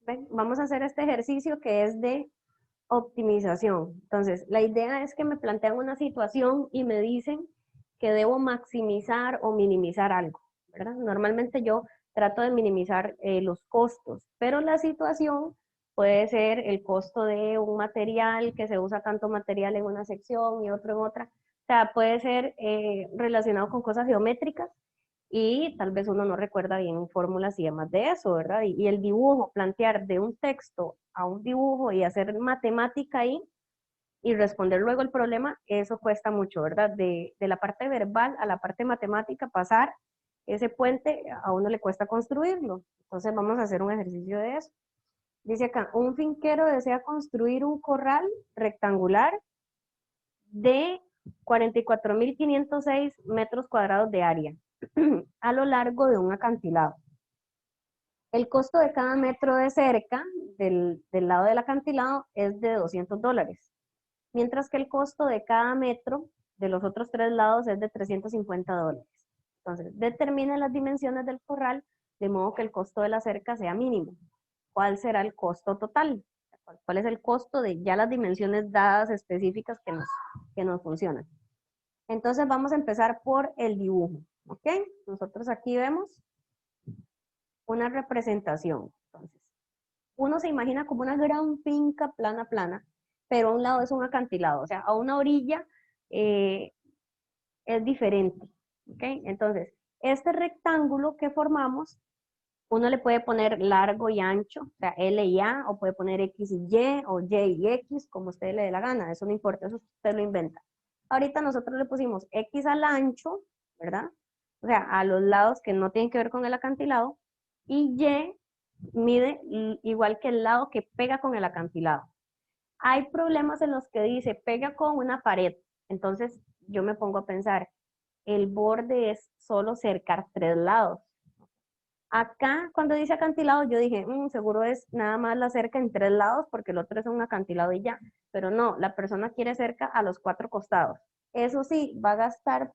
¿Ven? Vamos a hacer este ejercicio que es de optimización. Entonces, la idea es que me plantean una situación y me dicen que debo maximizar o minimizar algo, ¿verdad? Normalmente yo trato de minimizar los costos, pero la situación puede ser el costo de un material, que se usa tanto material en una sección y otro en otra. O sea, puede ser relacionado con cosas geométricas y tal vez uno no recuerda bien fórmulas y demás de eso, ¿verdad? Y el dibujo, plantear de un texto a un dibujo y hacer matemática ahí y responder luego el problema, eso cuesta mucho, ¿verdad? De la parte verbal a la parte matemática, pasar ese puente a uno le cuesta construirlo. Entonces vamos a hacer un ejercicio de eso. Dice acá, un finquero desea construir un corral rectangular de 44.506 metros cuadrados de área a lo largo de un acantilado. El costo de cada metro de cerca del lado del acantilado es de $200, mientras que el costo de cada metro de los otros tres lados es de $350. Entonces, determine las dimensiones del corral de modo que el costo de la cerca sea mínimo. ¿Cuál será el costo total? ¿Cuál es el costo de ya las dimensiones dadas específicas que nos funcionan? Entonces vamos a empezar por el dibujo, ¿ok? Nosotros aquí vemos una representación. Entonces, uno se imagina como una gran finca plana, pero a un lado es un acantilado, o sea, a una orilla eh, es diferente, ¿ok? Entonces, este rectángulo que formamos, uno le puede poner largo y ancho, o sea, L y A, o puede poner X y Y, o Y y X, como usted le dé la gana, eso no importa, eso usted lo inventa. Ahorita nosotros le pusimos X al ancho, ¿verdad? O sea, a los lados que no tienen que ver con el acantilado, y Y mide igual que el lado que pega con el acantilado. Hay problemas en los que dice pega con una pared, entonces yo me pongo a pensar, el borde es solo cercar tres lados. Acá, cuando dice acantilado, yo dije, seguro es nada más la cerca en tres lados porque el otro es un acantilado y ya. Pero no, la persona quiere cerca a los cuatro costados. Eso sí, va a gastar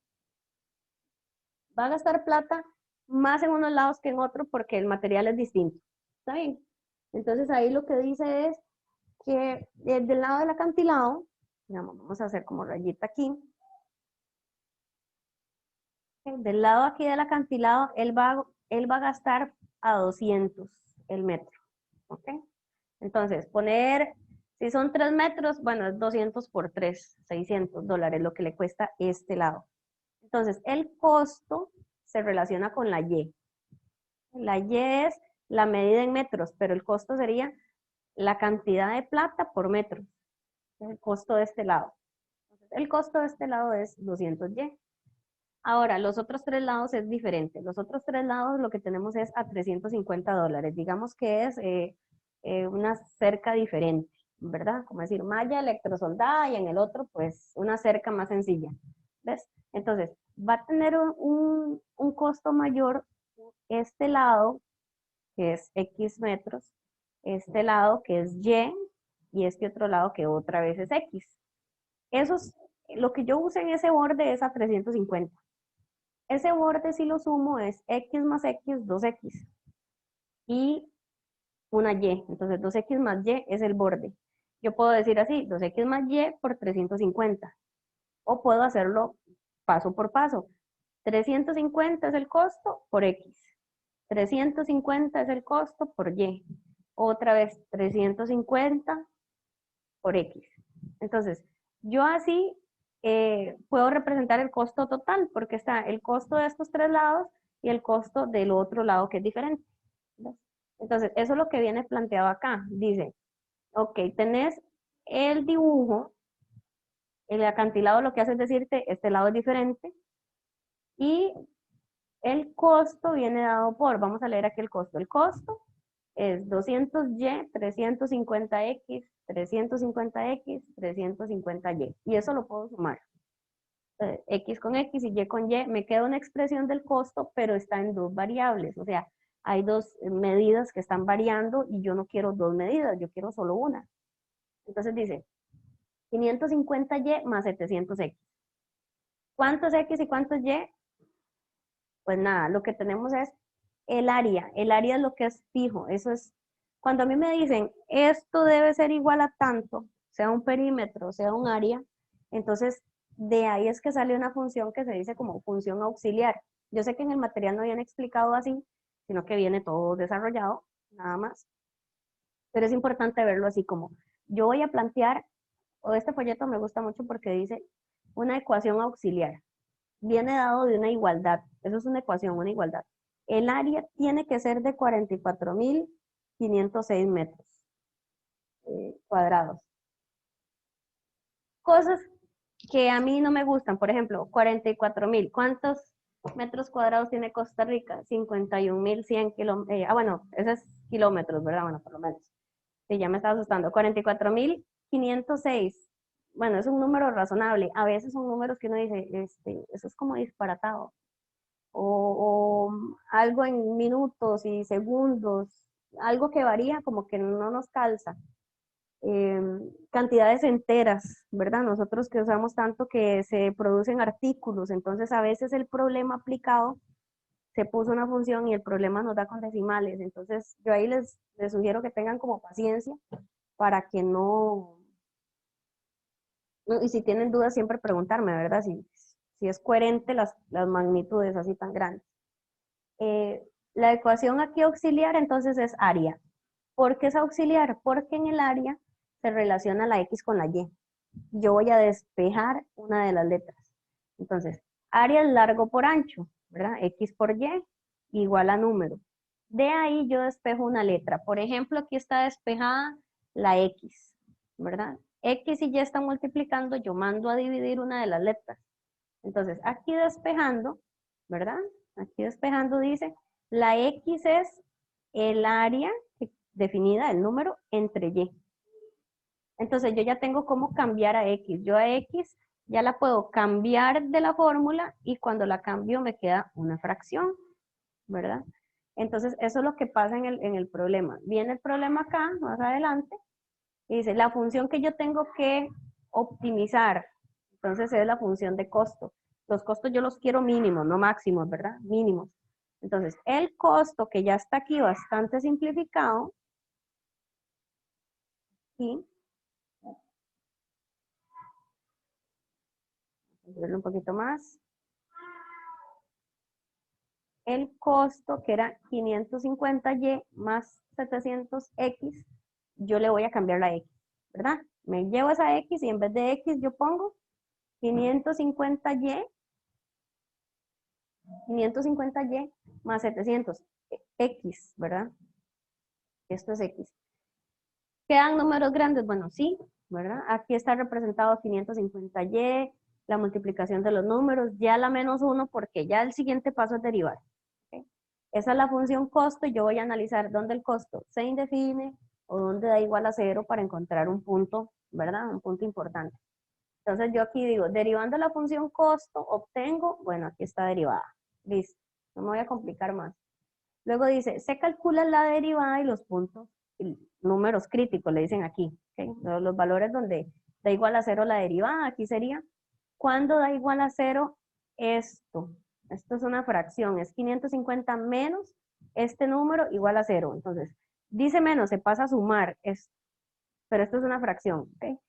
plata más en unos lados que en otros porque el material es distinto. ¿Está bien? Entonces ahí lo que dice es que del lado del acantilado, digamos, vamos a hacer como rayita aquí, del lado aquí del acantilado, él va a gastar a 200 el metro. ¿Ok? Entonces, si son 3 metros, bueno, es 200 por 3, $600, lo que le cuesta este lado. Entonces, el costo se relaciona con la Y. La Y es la medida en metros, pero el costo sería la cantidad de plata por metro. El costo de este lado. Entonces, el costo de este lado es 200Y. Ahora, los otros tres lados es diferente. Los otros tres lados lo que tenemos es a $350. Digamos que es una cerca diferente, ¿verdad? Como decir, malla electrosoldada y en el otro, pues, una cerca más sencilla. ¿Ves? Entonces, va a tener un costo mayor este lado, que es X metros, este lado que es y este otro lado que otra vez es X. Lo que yo uso en ese borde es a 350. Ese borde, si lo sumo, es X más X, 2X. Y una Y. Entonces, 2X más Y es el borde. Yo puedo decir así, 2X más Y por 350. O puedo hacerlo paso por paso. 350 es el costo por X. 350 es el costo por Y. Otra vez, 350 por X. Entonces, yo así puedo representar el costo total, porque está el costo de estos tres lados y el costo del otro lado que es diferente. ¿Ves? Entonces, eso es lo que viene planteado acá. Dice, ok, tenés el dibujo, el acantilado lo que hace es decirte, este lado es diferente, y el costo viene dado por, vamos a leer aquí el costo. El costo es 200Y, 350X, 350X, 350Y. Y eso lo puedo sumar. X con X y Y con Y. Me queda una expresión del costo, pero está en dos variables. O sea, hay dos medidas que están variando y yo no quiero dos medidas, yo quiero solo una. Entonces dice 550Y más 700X. ¿Cuántos X y cuántos Y? Pues nada, lo que tenemos es el área. El área es lo que es fijo. Eso es Cuando a mí me dicen, esto debe ser igual a tanto, sea un perímetro, sea un área, entonces de ahí es que sale una función que se dice como función auxiliar. Yo sé que en el material no habían explicado así, sino que viene todo desarrollado, nada más. Pero es importante verlo así como, yo voy a plantear, o este folleto me gusta mucho porque dice una ecuación auxiliar. Viene dado de una igualdad, eso es una ecuación, una igualdad. El área tiene que ser de 44.506 metros cuadrados. Cosas que a mí no me gustan, por ejemplo, 44.000. ¿Cuántos metros cuadrados tiene Costa Rica? 51.100 kilómetros. Bueno, ese es kilómetros, ¿verdad? Bueno, por lo menos. Sí, ya me estaba asustando. 44.506. Bueno, es un número razonable. A veces son números que uno dice, eso es como disparatado. O algo en minutos y segundos, algo que varía como que no nos calza. Cantidades enteras, ¿verdad? Nosotros que usamos tanto que se producen artículos, entonces a veces el problema aplicado se puso una función y el problema nos da con decimales, entonces yo ahí les sugiero que tengan como paciencia para que y si tienen dudas siempre preguntarme, ¿verdad? Si es coherente las magnitudes así tan grandes. La ecuación aquí auxiliar entonces es área. ¿Por qué es auxiliar? Porque en el área se relaciona la X con la Y. Yo voy a despejar una de las letras. Entonces, área es largo por ancho, ¿verdad? X por Y igual a número. De ahí yo despejo una letra. Por ejemplo, aquí está despejada la X, ¿verdad? X y Y están multiplicando, yo mando a dividir una de las letras. Entonces, aquí despejando, ¿verdad? Aquí despejando dice, la X es el área definida, el número, entre Y. Entonces, yo ya tengo cómo cambiar a X. Yo a X ya la puedo cambiar de la fórmula y cuando la cambio me queda una fracción, ¿verdad? Entonces, eso es lo que pasa en el problema. Viene el problema acá, más adelante, y dice, la función que yo tengo que optimizar, entonces es la función de costo. Los costos yo los quiero mínimos, no máximos, ¿verdad? Mínimos. Entonces, el costo que ya está aquí bastante simplificado, y vamos a verlo un poquito más. El costo, que era 550Y más 700X, yo le voy a cambiar la X, ¿verdad? Me llevo esa X y en vez de X yo pongo 550Y, 550Y más 700X, ¿verdad? Esto es X. ¿Quedan números grandes? Bueno, sí, ¿verdad? Aquí está representado 550Y, la multiplicación de los números, ya la menos 1 porque ya el siguiente paso es derivar. ¿Okay? Esa es la función costo y yo voy a analizar dónde el costo se indefine o dónde da igual a 0 para encontrar un punto, ¿verdad? Un punto importante. Entonces yo aquí digo, derivando la función costo, obtengo, bueno, aquí está derivada. Listo, no me voy a complicar más. Luego dice, se calcula la derivada y los puntos, y números críticos, le dicen aquí. ¿Okay? Los valores donde da igual a 0 la derivada, aquí sería, ¿cuándo da igual a 0 esto? Esto es una fracción, es 550 menos este número igual a 0. Entonces, dice menos, se pasa a sumar, pero esto es una fracción. ¿Okay?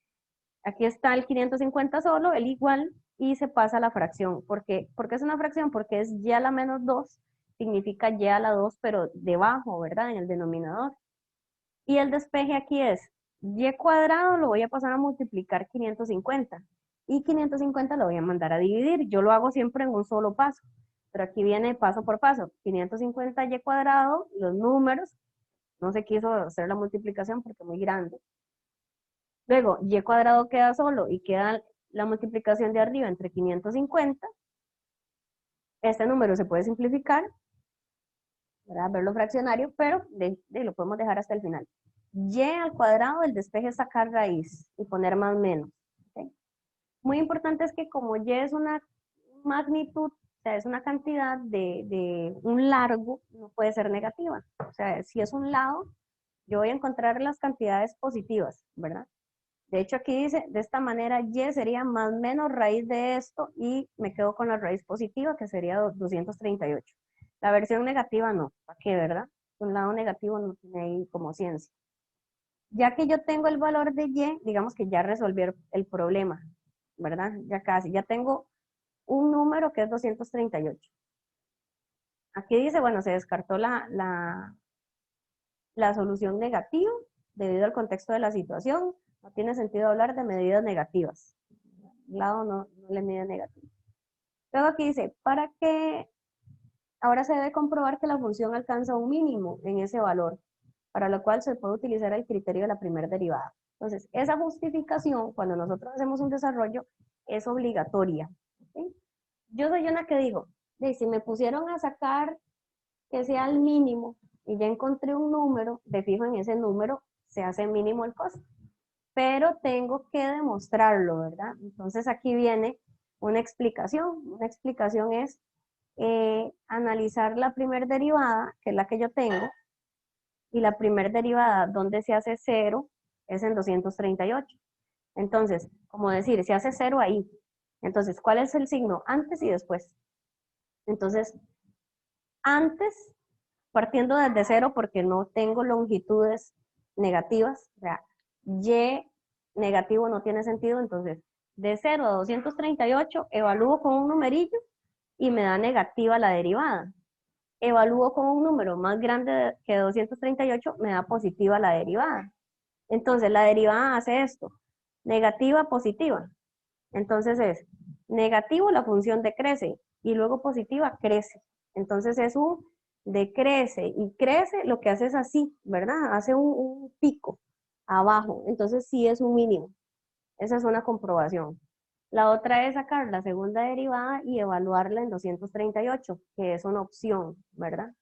Aquí está el 550 solo, el igual, y se pasa a la fracción. ¿Por qué es una fracción? Porque es y a la menos 2, significa y a la 2, pero debajo, ¿verdad? En el denominador. Y el despeje aquí es y cuadrado, lo voy a pasar a multiplicar 550. Y 550 lo voy a mandar a dividir. Yo lo hago siempre en un solo paso. Pero aquí viene paso por paso. 550 y cuadrado, los números. No se quiso hacer la multiplicación porque es muy grande. Luego, y cuadrado queda solo y queda la multiplicación de arriba entre 550. Este número se puede simplificar, ¿verdad? Verlo fraccionario, pero lo podemos dejar hasta el final. Y al cuadrado, el despeje es sacar raíz y poner más menos. ¿Okay? Muy importante es que como y es una magnitud, o sea, es una cantidad de un largo, no puede ser negativa. O sea, si es un lado, yo voy a encontrar las cantidades positivas, ¿verdad? De hecho, aquí dice, de esta manera, y sería más menos raíz de esto y me quedo con la raíz positiva, que sería 238. La versión negativa no, ¿para qué, verdad? Un lado negativo no tiene ahí como ciencia. Ya que yo tengo el valor de y, digamos que ya resolví el problema, ¿verdad? Ya casi, ya tengo un número que es 238. Aquí dice, bueno, se descartó la solución negativa debido al contexto de la situación. No tiene sentido hablar de medidas negativas. El lado no le mide negativo. Luego aquí dice, para que ahora se debe comprobar que la función alcanza un mínimo en ese valor, para lo cual se puede utilizar el criterio de la primera derivada. Entonces, esa justificación, cuando nosotros hacemos un desarrollo, es obligatoria. ¿Sí? Yo soy una que digo, si me pusieron a sacar que sea el mínimo y ya encontré un número, de fijo en ese número se hace mínimo el costo, pero tengo que demostrarlo, ¿verdad? Entonces aquí viene una explicación. Una explicación es analizar la primer derivada, que es la que yo tengo, y la primer derivada donde se hace cero es en 238. Entonces, como decir, se hace cero ahí. Entonces, ¿cuál es el signo? Antes y después. Entonces, antes, partiendo desde cero porque no tengo longitudes negativas, o sea, y negativo no tiene sentido, entonces, de 0 a 238 evalúo con un numerillo y me da negativa la derivada. Evalúo con un número más grande que 238, me da positiva la derivada. Entonces, la derivada hace esto, negativa, positiva. Entonces es negativo, la función decrece, y luego positiva, crece. Entonces es un decrece y crece, lo que hace es así, ¿verdad? Hace un pico abajo. Entonces sí es un mínimo. Esa es una comprobación. La otra es sacar la segunda derivada y evaluarla en 238, que es una opción, ¿verdad?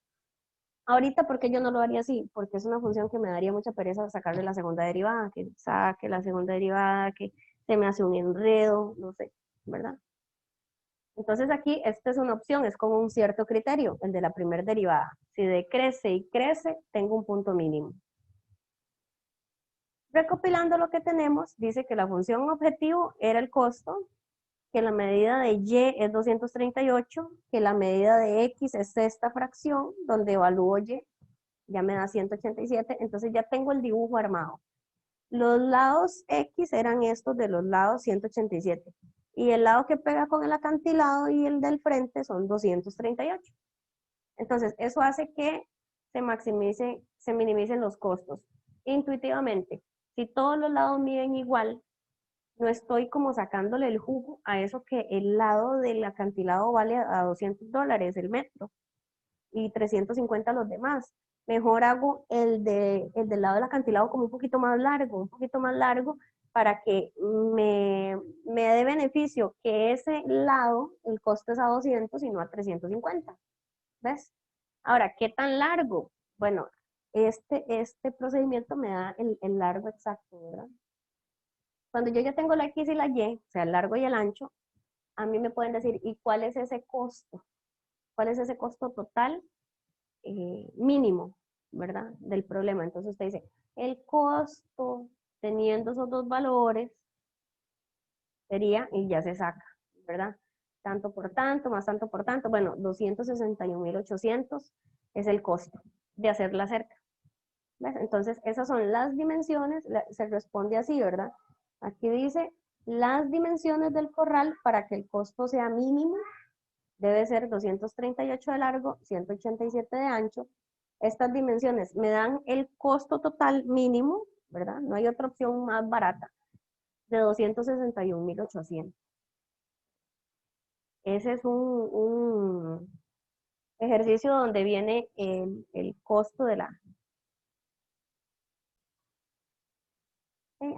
Ahorita, ¿por qué yo no lo haría así? Porque es una función que me daría mucha pereza sacarle la segunda derivada, que saque la segunda derivada, que se me hace un enredo, no sé, ¿verdad? Entonces aquí esta es una opción, es como un cierto criterio, el de la primera derivada. Si decrece y crece, tengo un punto mínimo. Recopilando lo que tenemos, dice que la función objetivo era el costo, que la medida de y es 238, que la medida de x es esta fracción, donde evalúo y, ya me da 187, entonces ya tengo el dibujo armado. Los lados X eran estos de los lados 187. Y el lado que pega con el acantilado y el del frente son 238. Entonces, eso hace que se minimicen los costos. Intuitivamente, si todos los lados miden igual, no estoy como sacándole el jugo a eso que el lado del acantilado vale a $200 el metro y 350 los demás. Mejor hago el del lado del acantilado como un poquito más largo, para que me dé beneficio que ese lado, el costo es a 200 y no a 350. ¿Ves? Ahora, ¿qué tan largo? Bueno, este procedimiento me da el largo exacto, ¿verdad? Cuando yo ya tengo la X y la Y, o sea, el largo y el ancho, a mí me pueden decir, ¿y cuál es ese costo? ¿Cuál es ese costo total mínimo, ¿verdad? Del problema. Entonces usted dice, el costo teniendo esos dos valores sería, y ya se saca, ¿verdad? Tanto por tanto, más tanto por tanto, bueno, 261.800 es el costo de hacer la cerca. ¿Ves? Entonces, esas son las dimensiones, se responde así, ¿verdad? Aquí dice, las dimensiones del corral para que el costo sea mínimo debe ser 238 de largo, 187 de ancho. Estas dimensiones me dan el costo total mínimo, ¿verdad? No hay otra opción más barata, de 261.800. Ese es un ejercicio donde viene el costo de la...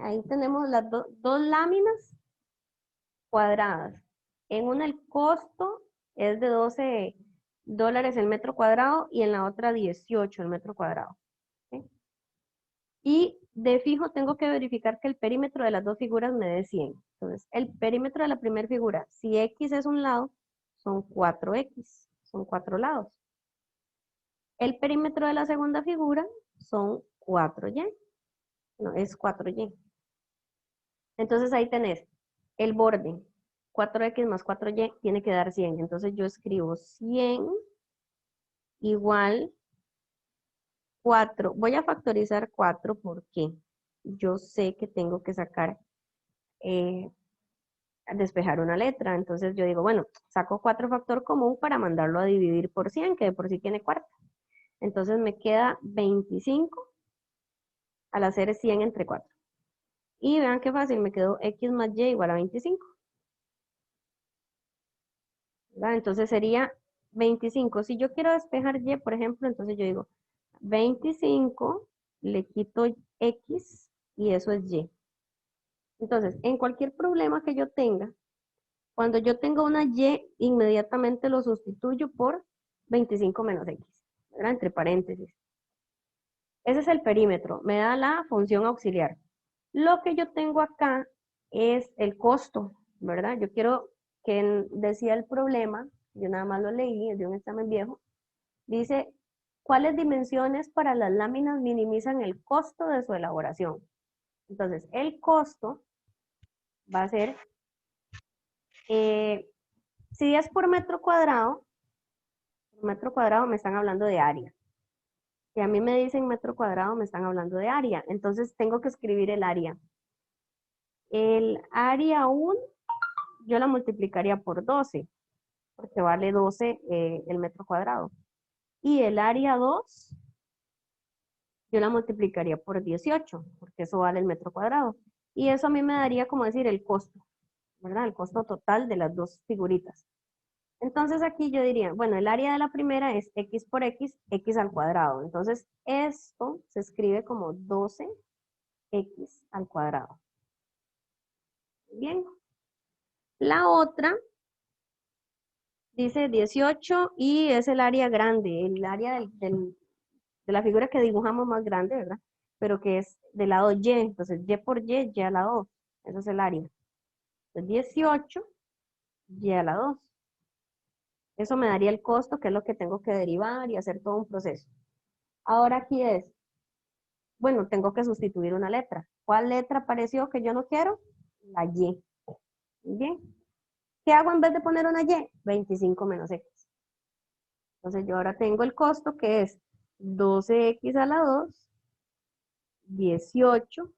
Ahí tenemos las dos láminas cuadradas. En una el costo es de $12 el metro cuadrado y en la otra 18 el metro cuadrado. ¿Sí? Y de fijo tengo que verificar que el perímetro de las dos figuras me dé 100. Entonces, el perímetro de la primera figura, si X es un lado, son 4X, son 4 lados. El perímetro de la segunda figura son 4Y, no, es 4Y. Entonces ahí tenés el borde, 4X más 4Y tiene que dar 100. Entonces yo escribo 100 igual 4, voy a factorizar 4 porque yo sé que tengo que sacar, despejar una letra. Entonces yo digo, bueno, saco 4 factor común para mandarlo a dividir por 100, que de por sí tiene cuarta. Entonces me queda 25 al hacer 100 entre 4. Y vean qué fácil, me quedó x más y igual a 25. ¿Verdad? Entonces sería 25. Si yo quiero despejar y, por ejemplo, entonces yo digo 25, le quito x y eso es y. Entonces, en cualquier problema que yo tenga, cuando yo tenga una y, inmediatamente lo sustituyo por 25 menos x, ¿verdad? Entre paréntesis. Ese es el perímetro, me da la función auxiliar. Lo que yo tengo acá es el costo, ¿verdad? Yo quiero que decía el problema, yo nada más lo leí, es de un examen viejo, dice, ¿cuáles dimensiones para las láminas minimizan el costo de su elaboración? Entonces, el costo va a ser, si es por metro cuadrado me están hablando de área. Si a mí me dicen metro cuadrado, me están hablando de área. Entonces, tengo que escribir el área. El área 1, yo la multiplicaría por 12, porque vale 12 el metro cuadrado. Y el área 2, yo la multiplicaría por 18, porque eso vale el metro cuadrado. Y eso a mí me daría como decir el costo, ¿verdad? El costo total de las dos figuritas. Entonces aquí yo diría, bueno, el área de la primera es x por x, x al cuadrado. Entonces esto se escribe como 12x al cuadrado. Bien. La otra dice 18 y es el área grande, el área de la figura que dibujamos más grande, ¿verdad? Pero que es del lado y, entonces y por y a la 2, eso es el área. Entonces 18, y a la 2. Eso me daría el costo, que es lo que tengo que derivar y hacer todo un proceso. Ahora aquí es, bueno, tengo que sustituir una letra. ¿Cuál letra apareció que yo no quiero? La y. Bien. ¿Qué hago en vez de poner una y? 25 menos x. Entonces yo ahora tengo el costo que es 12x a la 2, 18,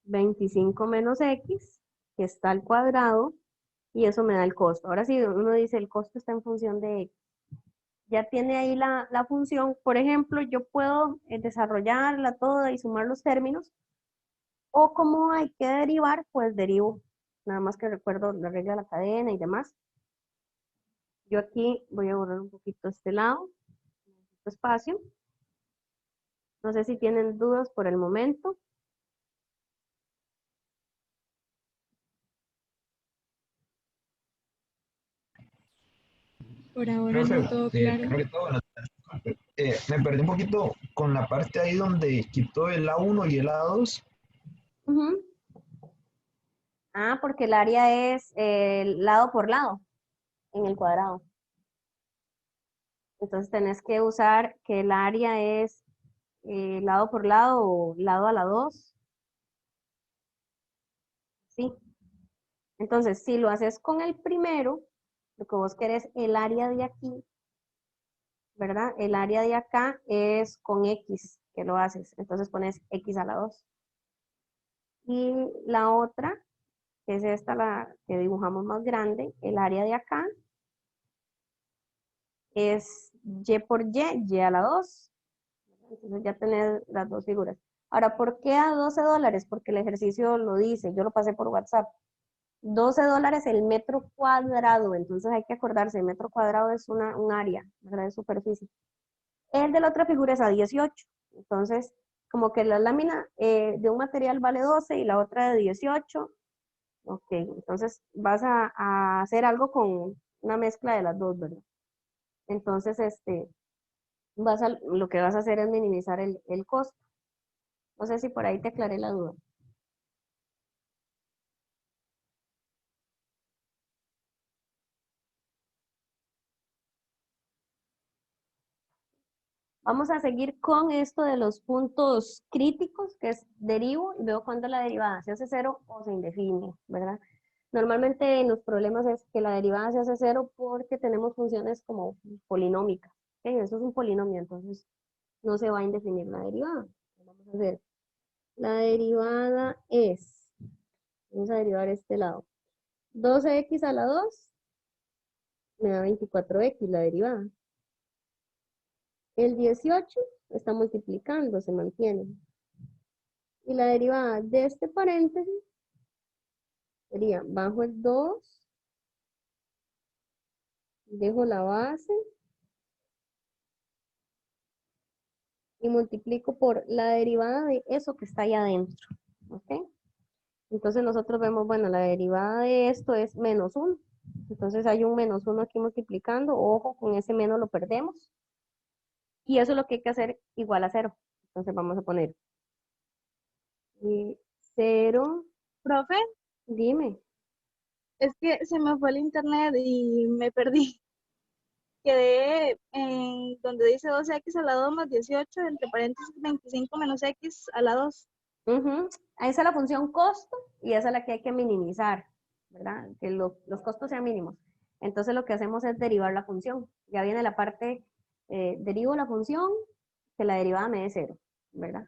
25 menos x, que está al cuadrado, y eso me da el costo. Ahora sí, uno dice el costo está en función de x. Ya tiene ahí la función. Por ejemplo, yo puedo desarrollarla toda y sumar los términos, o como hay que derivar, pues derivo. Nada más que recuerdo la regla de la cadena y demás. Yo aquí voy a borrar un poquito este lado, este espacio. No sé si tienen dudas por el momento. Por ahora Profe, no todo claro. primero que todo, me perdí un poquito con la parte ahí donde quitó el A1 y el A2. Ujú. Ah, porque el área es lado por lado en el cuadrado. Entonces tenés que usar que el área es lado por lado o lado a la 2. ¿Sí? Entonces, si lo haces con el primero, lo que vos querés, el área de aquí, ¿verdad? El área de acá es con X que lo haces. Entonces pones X a la 2. Y la otra, que es esta, la que dibujamos más grande, el área de acá es Y por Y a la 2. Entonces ya tenés las dos figuras. Ahora, ¿por qué a $12? Porque el ejercicio lo dice, yo lo pasé por WhatsApp. $12 el metro cuadrado, entonces hay que acordarse, el metro cuadrado es un área, ¿verdad? De superficie. El de la otra figura es a 18, entonces como que la lámina de un material vale 12 y la otra de 18, ok, entonces vas a hacer algo con una mezcla de las dos, ¿verdad? Entonces, lo que vas a hacer es minimizar el costo. No sé si por ahí te aclaré la duda. Vamos a seguir con esto de los puntos críticos, que es derivo y veo cuándo la derivada se hace cero o se indefine, ¿verdad? Normalmente en los problemas es que la derivada se hace cero porque tenemos funciones como polinómicas. ¿Ok? Eso es un polinomio, entonces no se va a indefinir la derivada. Vamos a hacer, la derivada es, vamos a derivar este lado, 12x a la 2 me da 24x la derivada. El 18 está multiplicando, se mantiene. Y la derivada de este paréntesis sería bajo el 2, dejo la base y multiplico por la derivada de eso que está ahí adentro. ¿Ok? Entonces nosotros vemos, bueno, la derivada de esto es menos 1. Entonces hay un menos 1 aquí multiplicando. Ojo, con ese menos lo perdemos. Y eso es lo que hay que hacer igual a 0. Entonces vamos a poner 0, Profe, dime. es que se me fue el internet y me perdí. Quedé en donde dice 12x a la 2 más 18, entre paréntesis 25 menos x a la 2. Ahí está la función costo y esa es la que hay que minimizar, ¿verdad? Que los costos sean mínimos. Entonces lo que hacemos es derivar la función. Ya viene la parte, derivo la función, que la derivada me dé 0, ¿verdad?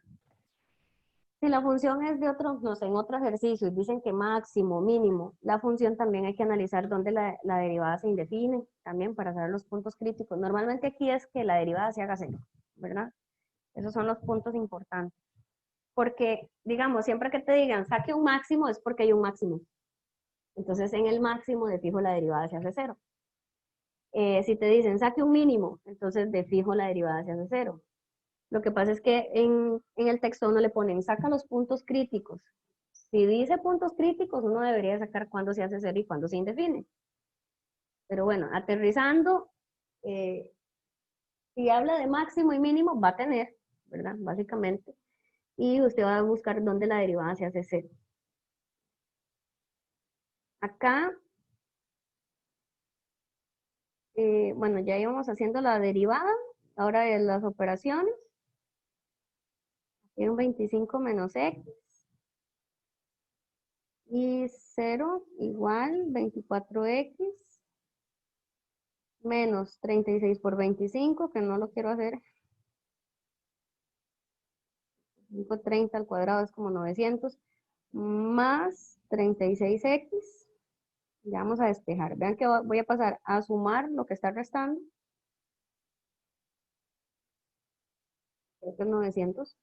Si la función es de otro, no sé, en otro ejercicio y dicen que máximo, mínimo, la función también hay que analizar dónde la derivada se indefine, también para saber los puntos críticos. Normalmente aquí es que la derivada se haga 0, ¿verdad? Esos son los puntos importantes. Porque, digamos, siempre que te digan saque un máximo es porque hay un máximo. Entonces en el máximo de fijo la derivada se hace 0. Si te dicen saque un mínimo, entonces de fijo la derivada se hace 0. Lo que pasa es que en el texto uno le ponen saca los puntos críticos. Si dice puntos críticos, uno debería sacar cuándo se hace 0 y cuándo se indefine. Pero bueno, aterrizando, si habla de máximo y mínimo, va a tener, ¿verdad? Básicamente. Y usted va a buscar dónde la derivada se hace 0. Acá, bueno, ya íbamos haciendo la derivada, ahora de las operaciones. Aquí un 25 menos x. Y 0 igual 24x menos 36 por 25, que no lo quiero hacer. 530 al cuadrado es como 900, más 36x. Ya vamos a despejar. Vean que voy a pasar a sumar lo que está restando. Creo que es 900.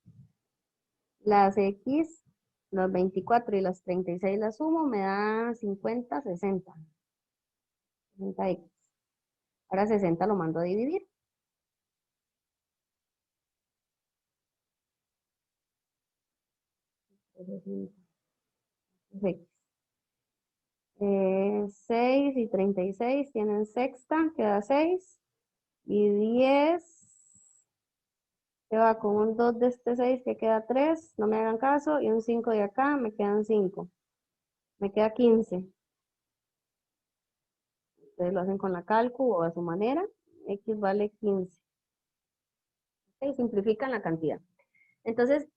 Las x, las 24 y las 36 las sumo, me da 50, 60. 60x. Ahora 60 lo mando a dividir. X. 6 y 36 tienen sexta, queda 6. Y 10 se va con un 2 de este 6 que queda 3, no me hagan caso, y un 5 de acá, me quedan 5. Me queda 15. Ustedes lo hacen con la cálculo o a su manera. X vale 15. Okay, simplifican la cantidad. Entonces,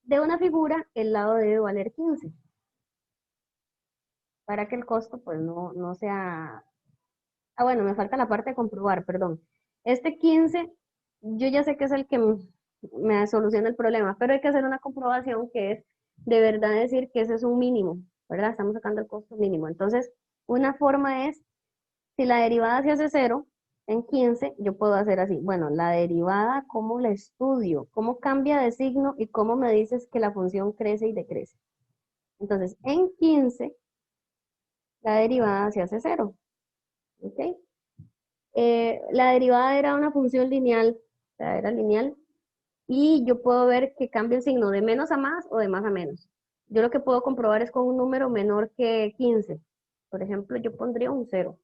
de una figura, el lado debe valer 15. Para que el costo, pues, no sea... Ah, bueno, me falta la parte de comprobar, perdón. Este 15, yo ya sé que es el que me soluciona el problema, pero hay que hacer una comprobación que es de verdad decir que ese es un mínimo, ¿verdad? Estamos sacando el costo mínimo. Entonces, una forma es, si la derivada se hace 0 en 15, yo puedo hacer así. Bueno, la derivada, ¿cómo la estudio? ¿Cómo cambia de signo y cómo me dices que la función crece y decrece? Entonces, en 15, la derivada se hace 0. ¿Ok? La derivada era una función lineal, o sea, era lineal, y yo puedo ver que cambia el signo de menos a más o de más a menos. Yo lo que puedo comprobar es con un número menor que 15. Por ejemplo, yo pondría un 0.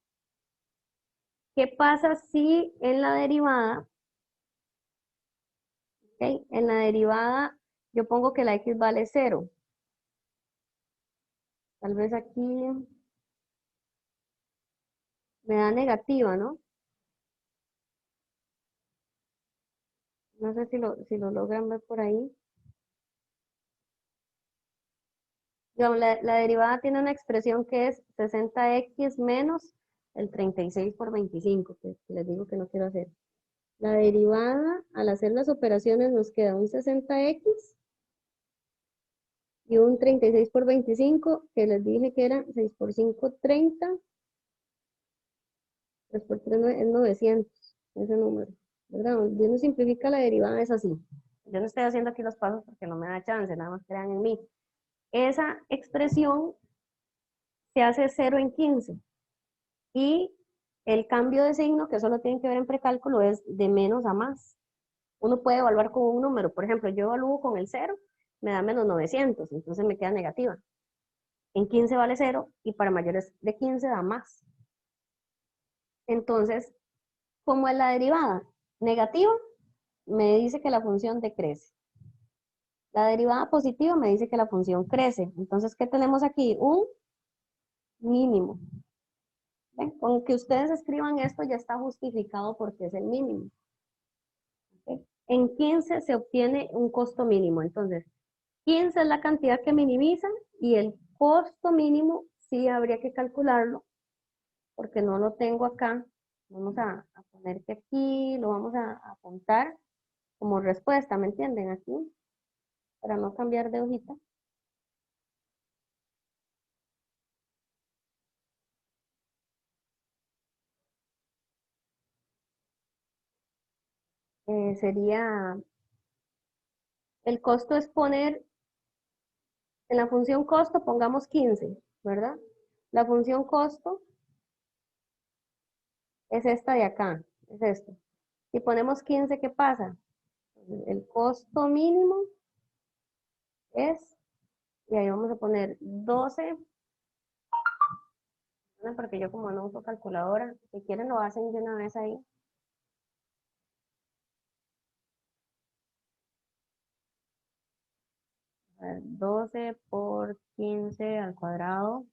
¿Qué pasa si en la derivada, okay, en la derivada yo pongo que la x vale 0? Tal vez aquí me da negativa, ¿no? No sé si lo logran ver por ahí. Digamos, la derivada tiene una expresión que es 60x menos el 36 por 25, que les digo que no quiero hacer. La derivada, al hacer las operaciones, nos queda un 60x y un 36 por 25, que les dije que era 6 por 5, 30, 3 por 3 es 900, ese número, ¿verdad? Si uno simplifica la derivada es así. Yo no estoy haciendo aquí los pasos porque no me da chance, nada más crean en mí. Esa expresión se hace 0 en 15 y el cambio de signo, que solo tienen que ver en precálculo, es de menos a más. Uno puede evaluar con un número, por ejemplo, yo evalúo con el 0, me da menos 900, entonces me queda negativa. En 15 vale 0 y para mayores de 15 da más. Entonces, ¿cómo es la derivada? Negativa me dice que la función decrece. La derivada positiva me dice que la función crece. Entonces, ¿qué tenemos aquí? Un mínimo. ¿Ven? Con que ustedes escriban esto ya está justificado porque es el mínimo. ¿Okay? En 15 se obtiene un costo mínimo. Entonces, 15 es la cantidad que minimiza y el costo mínimo sí habría que calcularlo porque no lo tengo acá. Vamos a poner que aquí lo vamos a apuntar como respuesta, ¿me entienden? Aquí, para no cambiar de hojita. Sería, el costo es poner, en la función costo pongamos 15, ¿verdad? La función costo es esta de acá, es esto. Si ponemos 15, ¿qué pasa? El costo mínimo es, y ahí vamos a poner 12, ¿no? Porque yo como no uso calculadora, si quieren lo hacen de una vez ahí. A ver, 12 por 15 al cuadrado.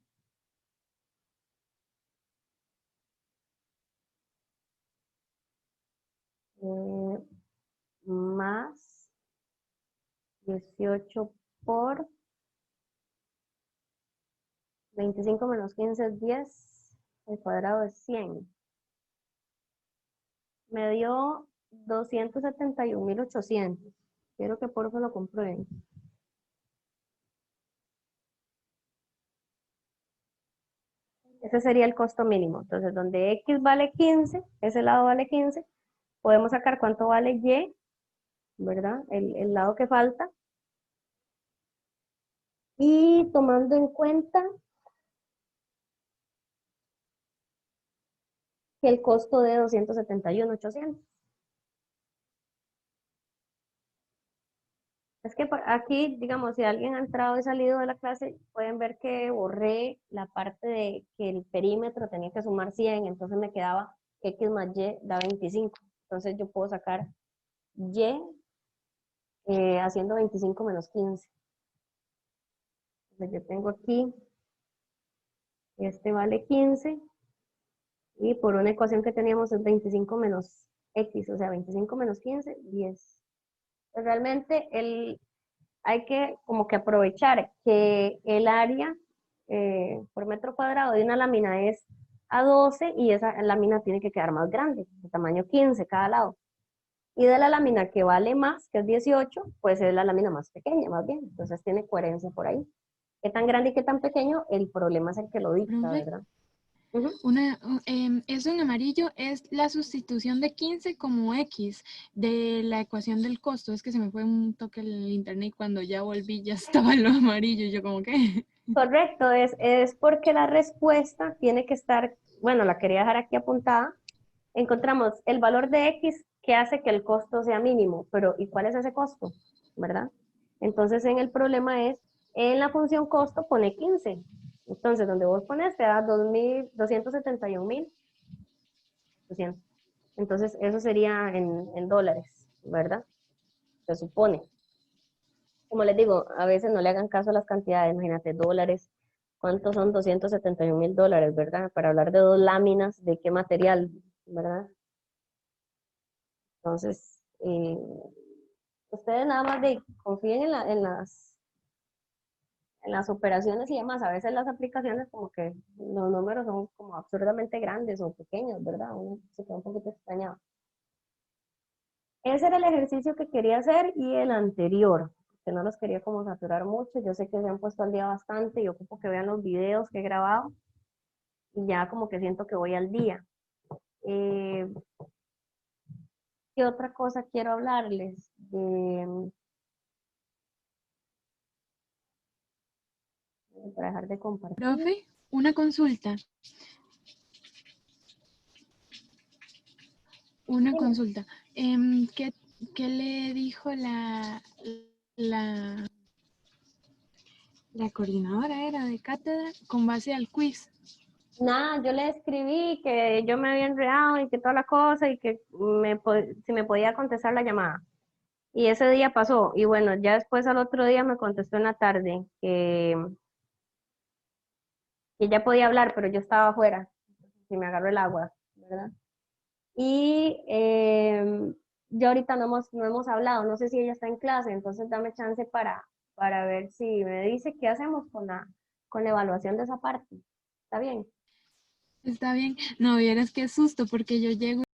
Más 18 por 25 menos 15 es 10, el cuadrado es 100. Me dio 271.800. Quiero que por favor lo comprueben. Ese sería el costo mínimo. Entonces, donde X vale 15, ese lado vale 15, podemos sacar cuánto vale Y, ¿verdad? El lado que falta. Y tomando en cuenta que el costo de 271.800. Es que aquí, digamos, si alguien ha entrado y salido de la clase, pueden ver que borré la parte de que el perímetro tenía que sumar 100, entonces me quedaba X más Y da 25. Entonces yo puedo sacar Y haciendo 25 menos 15. Entonces yo tengo aquí, este vale 15, y por una ecuación que teníamos es 25 menos X, o sea, 25 menos 15, 10. Pues realmente hay que como que aprovechar que el área por metro cuadrado de una lámina es a 12 y esa lámina tiene que quedar más grande, de tamaño 15 cada lado. Y de la lámina que vale más, que es 18, pues es la lámina más pequeña, más bien. Entonces tiene coherencia por ahí. Qué tan grande y qué tan pequeño, el problema es el que lo dicta, Profe, ¿verdad? Ujú. eso en amarillo es la sustitución de 15 como X de la ecuación del costo. Es que se me fue un toque el internet y cuando ya volví ya estaba lo amarillo. Yo como que... Correcto, es porque la respuesta tiene que estar, bueno, la quería dejar aquí apuntada. Encontramos el valor de X que hace que el costo sea mínimo, pero ¿y cuál es ese costo? ¿Verdad? Entonces en el problema es, en la función costo pone 15. Entonces donde vos pones te da 271.800. Entonces eso sería en dólares, ¿verdad? Se supone. Como les digo, a veces no le hagan caso a las cantidades, imagínate, dólares. ¿Cuántos son 271.000 dólares, verdad? Para hablar de dos láminas, ¿de qué material, verdad? Entonces, ustedes nada más confíen en las operaciones y demás. A veces las aplicaciones como que los números son como absurdamente grandes o pequeños, ¿verdad? Uno se queda un poquito extrañado. Ese era el ejercicio que quería hacer y el anterior, que no los quería como saturar mucho. Yo sé que se han puesto al día bastante y ocupo que vean los videos que he grabado y ya como que siento que voy al día. Eh, ¿Qué otra cosa quiero hablarles? Para dejar de compartir. Profe, una consulta. Una Dime. consulta. ¿Qué le dijo la, la coordinadora era de cátedra con base al quiz? Nada, yo le escribí que yo me había enredado y que toda la cosa y que si me podía contestar la llamada. Y ese día pasó. Y bueno, ya después al otro día me contestó en la tarde que ya podía hablar, pero yo estaba afuera y me agarró el agua, ¿verdad? Y ya ahorita no hemos hablado, no sé si ella está en clase, entonces dame chance para ver si me dice qué hacemos con la evaluación de esa parte. ¿Está bien? Está bien. No, vieras qué susto, porque yo llego